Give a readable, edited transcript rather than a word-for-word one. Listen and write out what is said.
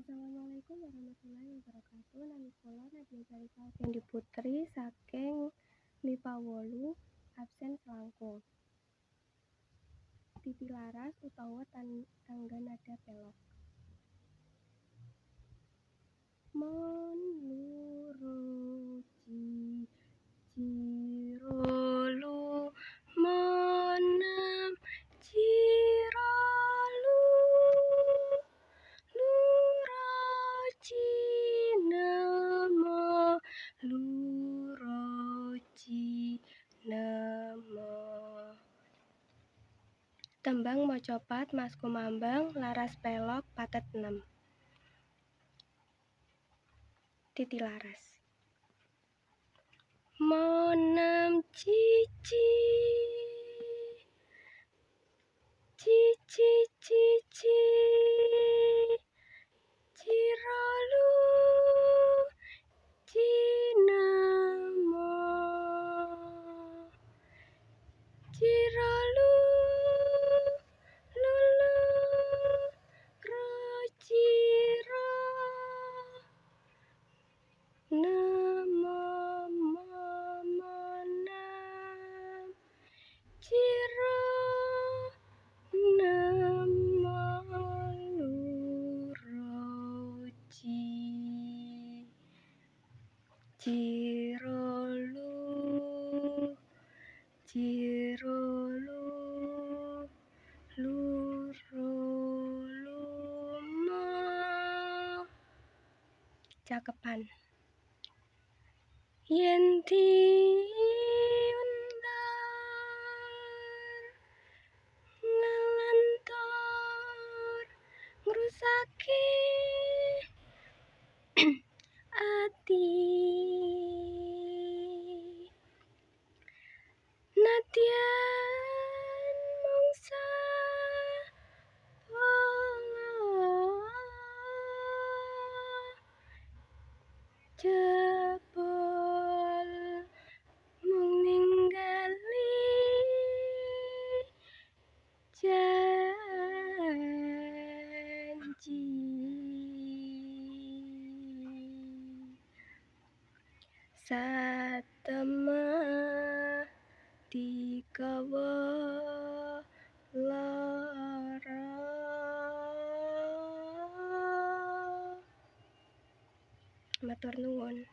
Assalamualaikum warahmatullahi wabarakatuh. Nami kula Nadia Zarika Fendi Putri saking MIPA 8 absen selangkung. Titilaras utawa tangga nada pelok. Mon loro jirolu monam jiralu lurojinemo Tembang mocopat Mas Kumambang laras pelok patet 6. Titilaras. Monam cici jiralu jinemo jiralu lulu rojiro nemo monam jiro nemo luroji jirolu lurolumo cakepan. Yen diundar ngelentor ngrusake ati nadyan mangsa jebul mung ningali janji satemah digawa lara. Matur nuwun.